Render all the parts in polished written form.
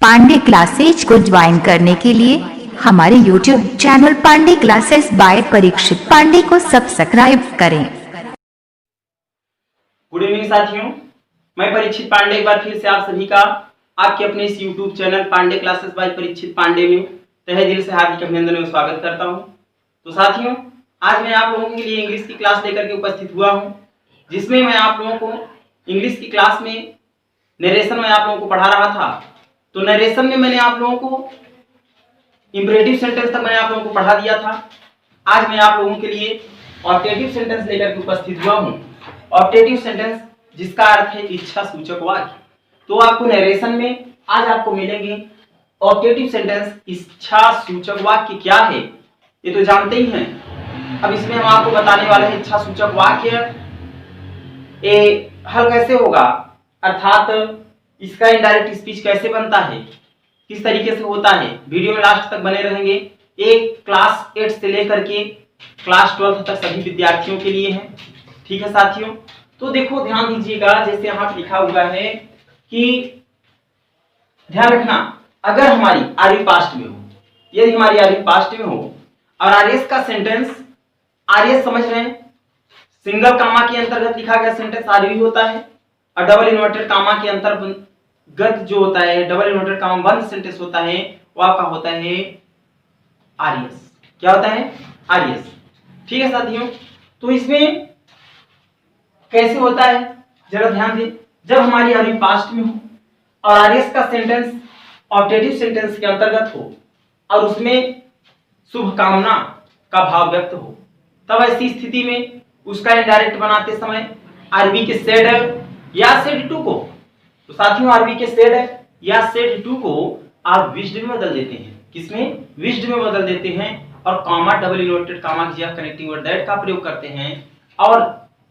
Pandey classes को join करने के लिए हमारे YouTube channel Pandey classes by Parikshit Pandey को सब्सक्राइब करें। गुड इवनिंग साथियों, मैं परीक्षित पांडे एक बार फिर से आप सभी का आपके अपने इस YouTube channel Pandey classes by Parikshit Pandey में तहे दिल से हार्दिक अभिनंदन एवं स्वागत करता हूं। तो साथियों, आज मैं आप लोगों के लिए इंग्लिश की क्लास लेकर के उपस्थित हुआ हूं, जिसमें मैं आप लोगों को इंग्लिश की क्लास में नरेशन में आप लोगों को पढ़ा रहा था। तो नरेशन में मैंने आप लोगों को इंपरेटिव सेंटेंस तक मैंने आप लोगों को पढ़ा दिया था। आज मैं आप लोगों के लिए ऑब्जेक्टिव सेंटेंस लेकर के उपस्थित हुआ हूं। ऑब्जेक्टिव सेंटेंस जिसका अर्थ है इच्छा सूचक वाक्य। तो आपको नरेशन में आज आपको मिलेंगे ऑब्जेक्टिव सेंटेंस इच्छा सूचक वाक्य क्या है ये तो जानते ही हैं। अब इसमें हम आपको बताने वाले हैं इच्छा सूचक वाक्य हल कैसे होगा, अर्थात इसका इनडायरेक्ट स्पीच कैसे बनता है, किस तरीके से होता है। वीडियो में लास्ट तक बने रहेंगे। एक क्लास 8 से लेकर के क्लास 12 तक सभी विद्यार्थियों के लिए है। ठीक है साथियों, तो देखो ध्यान दीजिएगा, जैसे यहाँ पे लिखा हुआ है कि ध्यान रखना, अगर हमारी आरवी पास्ट में हो, यदि हमारी आरवी पास्ट में हो और आरएस का सेंटेंस, आरएस समझ रहे हैं, सिंगल कामा के अंतर्गत लिखा गया सेंटेंस आरवी होता है और डबल इन्वर्टेड कामा के अंतर्गत जो होता है डबल इन्वर्टेड कामा बंद सेंटेंस होता है वो आपका होता है आरएस। क्या होता है? आरएस। ठीक है साथियों, तो इसमें कैसे होता है जरा ध्यान दें। जब हमारी आरवी पास्ट में हो और आरएस का सेंटेंस ऑब्जेक्टिव सेंटेंस के अंतर्गत हो और उसमें शुभ कामना का भाव व्यक्त हो, तब ऐसी स्थिति में उसका इनडायरेक्ट बनाते समय आरबी के सेड या सेड टू को, तो साथियों आरबी के सेड या सेड टू को आप विश्ड में बदल देते हैं। किसमें? विश्ड में बदल देते हैं और कामा डबल इन्वर्टेड कामा की कनेक्टिंग वर्ड दैट का प्रयोग करते हैं और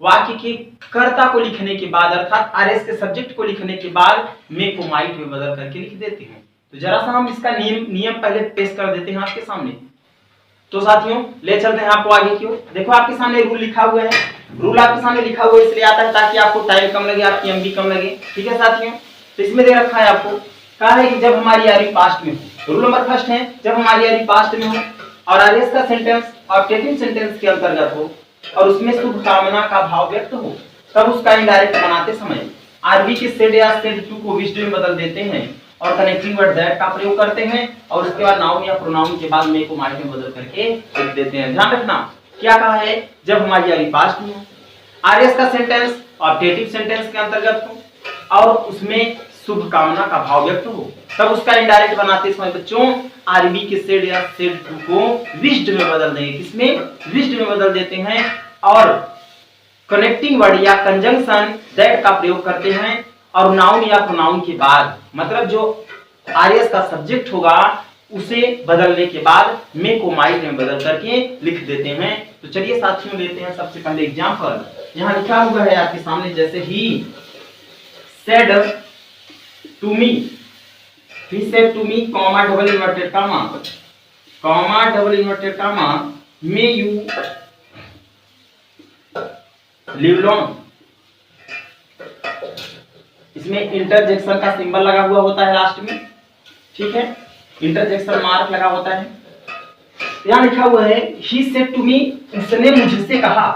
वाक्य के कर्ता को लिखने के बाद अर्थात आरएस के सब्जेक्ट को लिखने के बाद मे को माइट में बदल करके लिख देते हैं। तो जरा सा हम इसका नियम पहले पेश कर देते हैं आपके सामने। तो साथियों ले चलते हैं आपको आगे की ओर। देखो आपके सामने रूल लिखा हुआ है। रूल आपके सामने लिखा हुआ इसलिए आता है ताकि आपको टाइम कम लगे, आपकी एमबी कम लगे। ठीक है साथियों, तो इसमें दे रखा है आपको, कहा है कि जब हमारी आरवी पास्ट में हो, रूल नंबर फर्स्ट है जब हमारी आरवी पास्ट में हो और आरएस का सेंटेंस ऑब्जेक्टिव सेंटेंस के अंतर्गत हो और उसमें शुभ कामना का भाव व्यक्त हो, तब उसका इनडायरेक्ट बनाते समय आरबी के सेड या सेड टू को विश्ड में बदल देते हैं और कनेक्टिंग वर्ड दैट का प्रयोग करते हैं और उसके बाद नाउन या प्रोनाउन के बाद मे को माइट में बदल करके लिख देते हैं। ध्यान रखना क्या कहा है, जब हमारी आरवी पास्ट में हो, आरएस का सेंटेंस ऑब्जेक्टिव सेंटेंस के अंतर्गत हो और उसमें शुभ कामना का भाव व्यक्त हो, तब उसका इनडायरेक्ट बनाते समय बच्चों आरबी के सेड या सेड टू को विश्ड में बदल देंगे। किसमें? विश्ड में बदल देते हैं और कनेक्टिंग वर्ड या कंजंक्शन दैट का प्रयोग करते हैं और नाउन या प्रोनाउन के बाद, मतलब जो आरएस का सब्जेक्ट होगा उसे बदलने के बाद मे को माइट में बदल करके लिख देते हैं। तो चलिए साथियों लेते हैं सबसे पहले एग्जांपल। यहाँ लिखा हुआ है आपके सामने, जैसे ही said to me, he said to me, comma double inverted comma, may you live long। इसमें इंटरजेक्शन का सिंबल लगा हुआ होता है लास्ट में। ठीक है, इंटरजेक्शन मार्क लगा होता है। यहाँ लिखा हुआ है he said to me, उसने मुझसे कहा,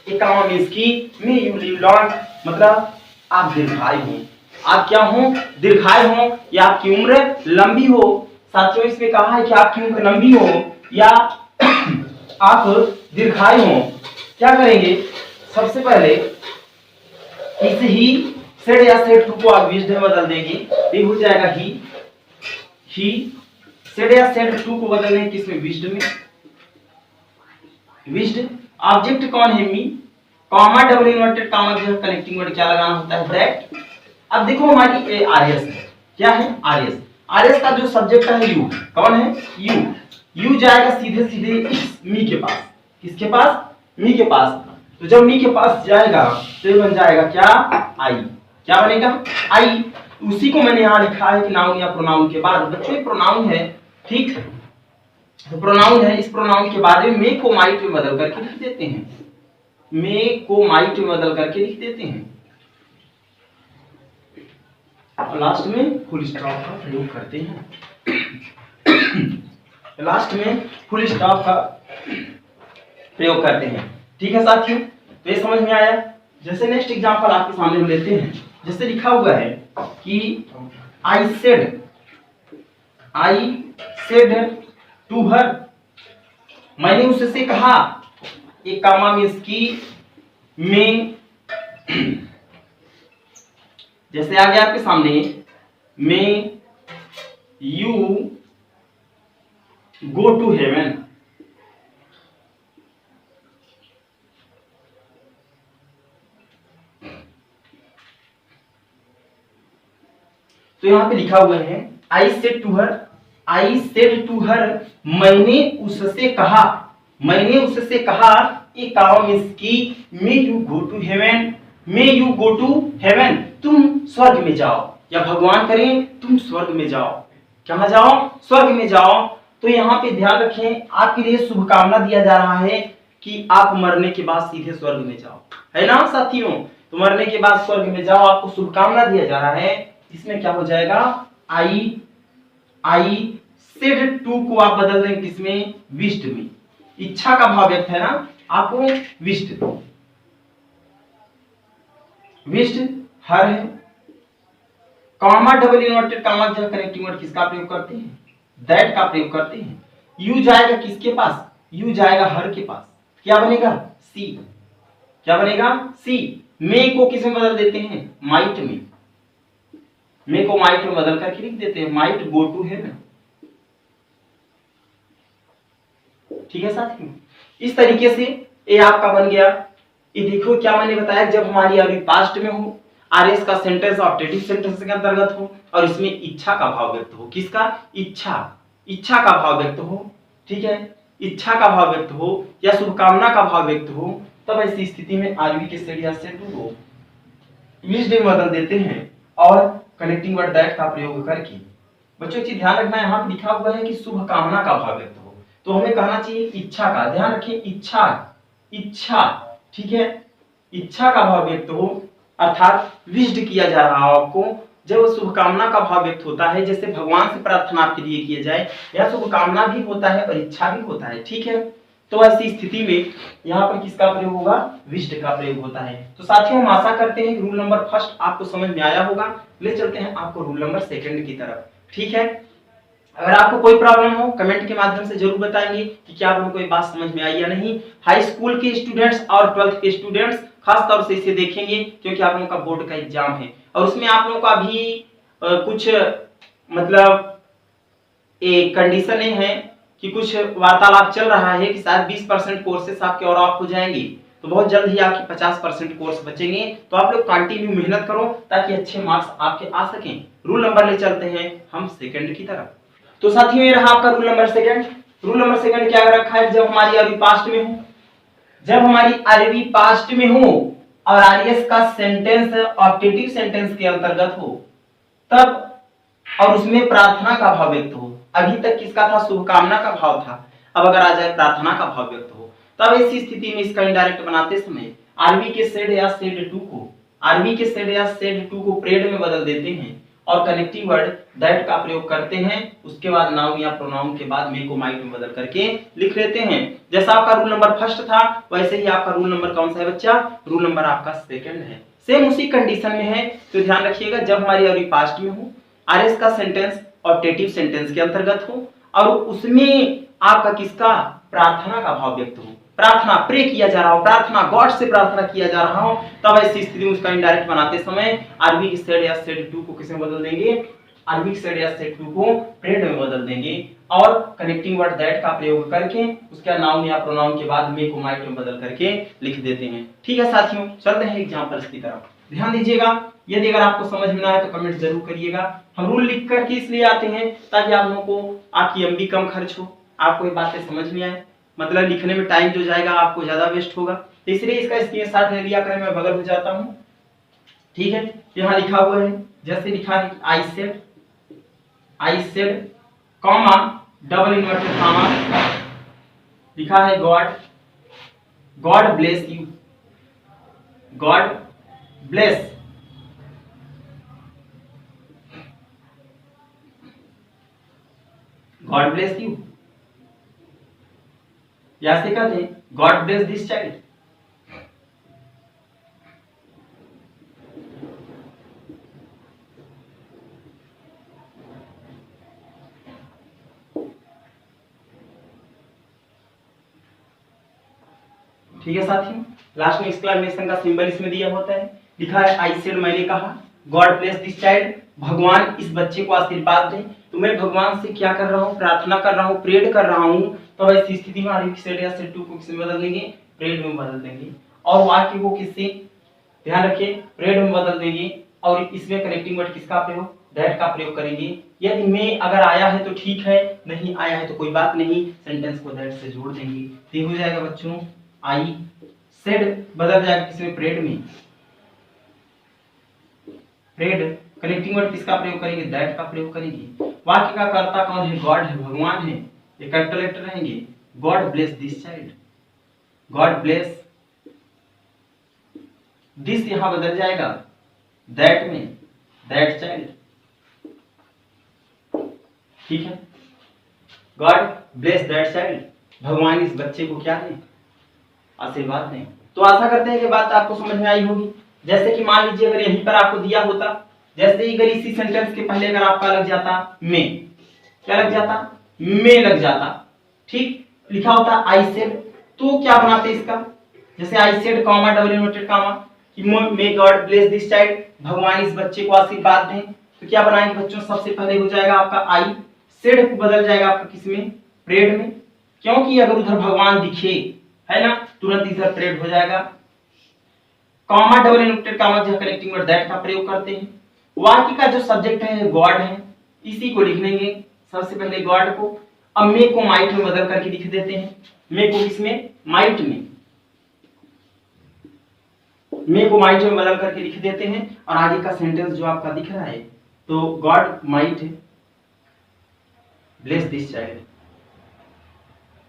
एक कामा मीन्स की may you live long, मतलब आप दीर्घायु हो। आप क्या हो? दीर्घायु हो या आपकी उम्र लंबी हो। साथियों इसमें कहा है कि आपकी उम्र लंबी हो या आप दीर्घायु हो। क्या करेंगे? सबसे पहले इस ही सेड या सेड टू को आप विश्ड में बदल देंगे, ये हो जाएगा ही सेड या सेड टू को बदल देंगे किसमें? विश्ड में। विश्ड ऑब्जेक्ट कौन है? मी, कॉमा डबल इन्वर्टेड कामा जो कनेक्टिंग वर्ड क्या लगाना होता है? दैट। अब देखो हमारी आरएस है, क्या है? आरएस। आरएस का जो सब्जेक्ट है यू, कौन है? यू। यू जाएगा सीधे सीधे इस मी के पास। किसके पास? मी के पास। तो जब मी के पास जाएगा तो ये बन जाएगा क्या? आई। क्या बनेगा? आई। उसी को मैंने यहाँ लिखा है कि नाउन या प्रोनाउन के बाद, बच्चों प्रोनाउन है, ठीक, तो प्रोनाउन है, इस प्रोनाउन के बाद में मे को माइट में बदल करके लिख देते हैं। मे को माइट में बदल करके लिख देते हैं। और लास्ट में फुल स्टॉप का प्रयोग करते हैं। लास्ट में फुल स्टॉप का प्रयोग करते हैं। ठीक है साथियों, तो ये समझ में आया। जैसे नेक्स्ट एग्जांपल आपके सामने हम लेते हैं। जैसे लिखा हुआ है कि आई सेड टू हर, मैंने उससे कहा, एक कामा में इसकी में जैसे आ गया आपके सामने, में यू गो टू हेवन, तो यहां पे लिखा हुआ है आई सेड टू हर, मैंने उससे कहा, ए काम इसकी, may you go to heaven, तुम स्वर्ग में जाओ, या भगवान करें तुम स्वर्ग में जाओ। कहां जाओ? स्वर्ग में जाओ। तो यहाँ पे ध्यान रखें, आपके लिए शुभकामना दिया जा रहा है कि आप मरने के बाद सीधे स्वर्ग में जाओ, है ना साथियों? तो मरने के बाद स्वर्ग में जाओ, आपको शुभकामना दिया जा रहा है। इसमें क्या हो जाएगा? आई सेड टू को आप बदल देंगे किसमें? विश्ड में। इच्छा का भाव व्यक्त है ना, आपको विश्ड हर है। कॉमा डबल इन्वर्टेड कॉमा जो कनेक्टिंग वर्ड किसका प्रयोग करते हैं? दैट का प्रयोग करते हैं। यू जाएगा किसके पास? यू जाएगा हर के पास, क्या बनेगा? सी। क्या बनेगा? सी। मे को किस में बदल देते हैं? माइट में। मे को माइट में बदल करके लिख देते हैं, माइट गो टू हेवन। ठीक है साथियों, इस तरीके से ये आपका बन गया। ये देखो क्या मैंने बताया, जब हमारी अभी पास्ट में हो, आरएस का सेंटेंस ऑप्टेटिव सेंटेंस के अंतर्गत हो, और इसमें इच्छा का भाव व्यक्त हो। किसका? इच्छा का भाव व्यक्त हो। ठीक है, इच्छा का भाव व्यक्त हो या शुभकामना का भाव व्यक्त हो, तब ऐसी स्थिति में आरवी के सेड या सेड टू को विश्ड में बदल देते हैं और कनेक्टिंग वर्ड दैट का प्रयोग करके। बच्चों एक चीज ध्यान रखना है, यहाँ लिखा हुआ है कि शुभकामना का भाव व्यक्त हो, तो हमें कहना चाहिए इच्छा का। ध्यान रखिए, इच्छा। ठीक है, इच्छा का भाव व्यक्त हो, अर्थात विश्ड किया जा रहा हो आपको। जब शुभकामना का भाव व्यक्त होता है, जैसे भगवान से प्रार्थना आपके लिए किया जाए, यह शुभकामना भी होता है और इच्छा भी होता है। ठीक है, तो ऐसी स्थिति में यहाँ पर किसका प्रयोग होगा? विश्ड का प्रयोग होता है। तो साथियों हम आशा करते हैं कि रूल नंबर फर्स्ट आपको समझ में आया होगा। ले चलते हैं आपको रूल नंबर सेकंड की तरफ। ठीक है, अगर आपको कोई प्रॉब्लम हो कमेंट के माध्यम से जरूर बताएंगे कि क्या आप लोगों को ये बात समझ में आई या नहीं। हाई स्कूल के स्टूडेंट्स और 12th के स्टूडेंट्स खास तौर से इसे देखेंगे, क्योंकि आप लोगों का बोर्ड का एग्जाम है और उसमें आप लोगों का भी कुछ मतलब एक कंडीशन है कि कुछ वार्तालाप चल रहा है कि शायद 20% कोर्सेस आपके और ऑफ हो जाएंगे, तो बहुत जल्द ही आपके 50% कोर्स बचेंगे। तो आप लोग कंटिन्यू मेहनत करो ताकि अच्छे मार्क्स आपके आ सकें। रूल नंबर ले चलते हैं हम सेकंड की तरफ। तो साथियों ये रहा आपका rule number second. Rule number second क्या रखा है? जब हमारी अरबी पास्ट में हो, जब हमारी अरबी पास्ट में हो और आरएस का सेंटेंस ऑप्टेटिव सेंटेंस के अंतर्गत हो, तब और उसमें प्रार्थना का भाव व्यक्त हो। अभी तक किसका था? शुभकामना का भाव था। अब अगर आ जाए प्रार्थना का भाव व्यक्त हो, तब ऐसी स्थिति में इसका इनडायरेक्ट बनाते समय आरबी के सेड या सेड टू को प्रेड में बदल देते हैं और कनेक्टिंग वर्ड दैट का प्रयोग करते हैं। उसके बाद नाउन या प्रोनाउन के बाद मे को माइट में बदल करके लिख लेते हैं। जैसा आपका रूल नंबर फर्स्ट था, वैसे ही आपका रूल नंबर कौन सा है बच्चा? रूल नंबर आपका सेकंड है। सेम उसी कंडीशन में है, तो ध्यान रखिएगा, जब हमारी अरबी पास्ट में हो, आरएस का सेंटेंस ऑप्टेटिव सेंटेंस के अंतर्गत हो और उसमें आपका किसका? प्रार्थना का भाव व्यक्त हो, प्रार्थना प्रे किया जा रहा हो, प्रार्थना गॉड से प्रार्थना किया जा रहा हो, तब ऐसी स्थिति में उसका इनडायरेक्ट बनाते समय आरबी की सेड या सेड टू को किसमें बदल देंगे? आरबी की सेड या सेड टू को प्रेड में बदल देंगे और कनेक्टिंग वर्ड दैट का प्रयोग करके उसका नाउन या प्रोनाउन के बाद मे को माइट में बदल करके लिख देते हैं। ठीक है साथियों, चलते हैं एग्जांपल्स की तरफ। ध्यान दीजिएगा, यदि अगर आपको समझ में ना आए तो कमेंट जरूर करिएगा। हम रूल लिख करके इसलिए आते हैं ताकि आप लोगों को आपकी एमबी कम खर्च हो, आपको ये बातें समझ में आए, मतलब लिखने में टाइम जो जाएगा आपको ज्यादा वेस्ट होगा, तो इसलिए इसका स्क्रीनशॉट ले लिया करें। मैं बगल हो जाता हूँ। ठीक है, यहाँ लिखा हुआ है, जैसे लिखा है आई said comma double inverted comma लिखा है God bless you, God bless God bless you, या से कहते हैं गॉड ब्लेस दिस चाइल्ड। ठीक है साथियों, लास्ट में एक्सक्लेमेशन का सिंबल इसमें दिया होता है, लिखा है आई सेड, मैंने कहा, गॉड ब्लेस दिस चाइल्ड, भगवान इस बच्चे को आशीर्वाद दें। तो मैं भगवान से क्या कर रहा हूँ, प्रार्थना कर रहा हूँ, प्रेड कर रहा हूँ। तो ऐसी स्थिति में आर सेड या सेड टू को किसमें बदल देंगे, प्रेड में बदल देंगे। और वाक्य को किससे, ध्यान रखिए, प्रेड में बदल देंगे। और इसमें कनेक्टिंग वर्ड किसका प्रयोग, दैट का प्रयोग करेंगे। यदि में अगर आया है तो ठीक है, नहीं आया है तो कोई बात नहीं, सेंटेंस को दैट से जोड़ देंगे। ये हो जाएगा बच्चों, आई सेड बदल जाएगा किसमें, प्रेड में। प्रेड, कनेक्टिंग वर्ड किसका प्रयोग करेंगे, दैट का प्रयोग करेंगे। वाक्य का कर्ता कौन है, गॉड है, भगवान है, ये कैपिटल लेटर रहेंगे। God bless this child, God bless this यहां बदल जाएगा दैट में, दैट चाइल्ड। ठीक है, गॉड ब्लेस दैट चाइल्ड, भगवान इस बच्चे को क्या दें, आशीर्वाद दें। तो आशा करते हैं कि बात आपको समझ में आई होगी। जैसे कि मान लीजिए अगर यहीं पर आपको दिया होता, जैसे ही अगर इसी सेंटेंस के पहले अगर आपका लग जाता में, क्या लग जाता, में लग जाता, ठीक, लिखा होता आई सेड, तो क्या बनाते इसका, जैसे I said comma double inverted comma कि may God bless this child, भगवान इस बच्चे को आशीर्वाद दें। तो क्या बनाएंगे बच्चों, सबसे पहले हो जाएगा आपका आई सेड को बदल जाएगा आपका किसमें, प्रेड में, क्योंकि अगर उधर भगवान दिखे है ना, तुरंत इधर प्रेड हो जाएगा। कॉमा डबल इन्वर्टेड कॉमा जो कनेक्टिंग वर्ड दैट का प्रयोग करते हैं। वाक्य का जो सब्जेक्ट है गॉड है, इसी को लिख लेंगे सबसे पहले गॉड को। अब मे को माइट में बदल करके लिख देते हैं, मे को किसमें, माइट में, मे को माइट में बदल करके लिख देते हैं। और आगे का सेंटेंस जो आपका दिख रहा है, तो God might bless this child,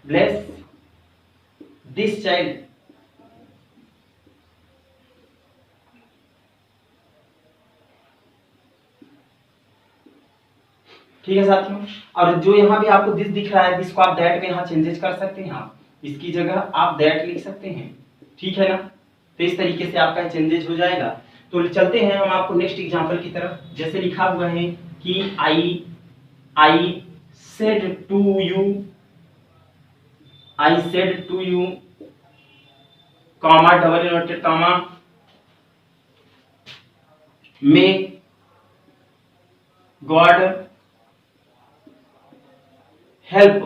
bless this child. ठीक है साथियों, और जो यहाँ पे आपको दिस दिख रहा है, दिस को आप दैट में यहाँ चेंजेस कर सकते हैं, आप इसकी जगह आप दैट लिख सकते हैं। ठीक है ना, तो इस तरीके से आपका चेंजेस हो जाएगा। तो चलते हैं हम आपको नेक्स्ट एग्जांपल की तरफ। जैसे लिखा हुआ है कि I said to you, I said to you comma double inverted comma may God help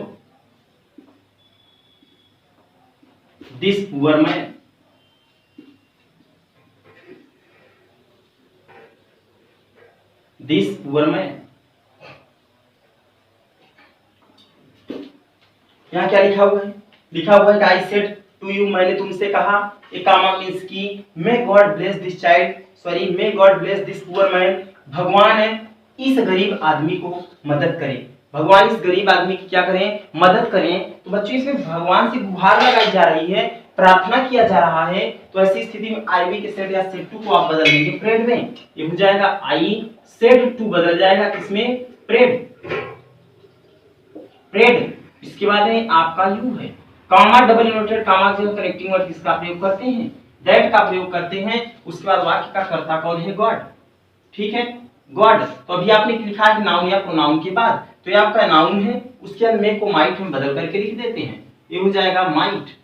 this poor man, this poor man. यहाँ क्या लिखा हुआ है, लिखा हुआ है कि आई सेड टू यू, मैंने तुमसे कहा। एक कामा मीन्स की मे God bless this child, sorry may God bless this poor man, भगवान है इस गरीब आदमी को मदद करें, भगवान इस गरीब आदमी की क्या करें, मदद करें। तो बच्चों इसमें भगवान से गुहार लगाई जा रही है, प्रार्थना किया जा रहा है। तो ऐसी स्थिति में आई बी के सेड या सेड टू को आप बदल देंगे प्रेड में, ये हो जाएगा आई सेड टू बदल जाएगा किसमें, प्रेड, प्रेड। इसके बाद है आपका यू है, कॉमा डबल इन्वर्टेड कॉमा जो कनेक्टिंग वर्ड किसका प्रयोग करते हैं, दैट का प्रयोग करते हैं। उसके बाद वाक्य का कर्ता कौन है, गॉड। ठीक है, गॉड। तो अभी आपने लिखा है नाउन या प्रोनाउन के बाद, तो ये आपका नाउन है, उसके बाद मे को माइट में बदल करके लिख देते हैं, ये हो जाएगा माइट,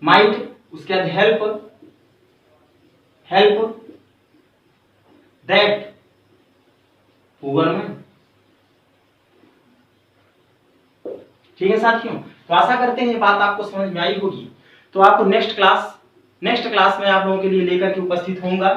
माइट। उसके बाद help, help that poor man. ठीक है साथियों, तो आशा करते हैं बात आपको समझ में आई होगी। तो आपको नेक्स्ट क्लास में आप लोगों के लिए लेकर के उपस्थित होऊंगा।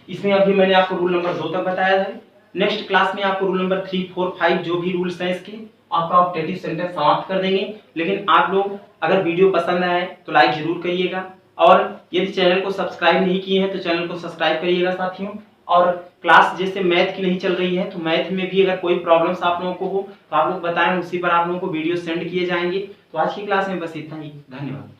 इसमें अभी मैंने आपको रूल नंबर 2 तक बताया है। नेक्स्ट क्लास में आपको रूल नंबर 3, 4, 5 जो भी रूल्स हैं इसके, आपका ऑब्जेक्टिव सेंटेंस समाप्त कर देंगे। लेकिन आप लोग अगर वीडियो पसंद आए तो लाइक जरूर करिएगा, और यदि चैनल को सब्सक्राइब नहीं किए हैं तो चैनल को सब्सक्राइब करिएगा साथियों। और क्लास जैसे मैथ की नहीं चल रही है, तो मैथ में भी अगर कोई प्रॉब्लम्स आप लोगों को हो तो आप लोग बताएं, उसी पर आप लोगों को वीडियो सेंड किए जाएंगे। तो आज की क्लास में बस इतना ही, धन्यवाद।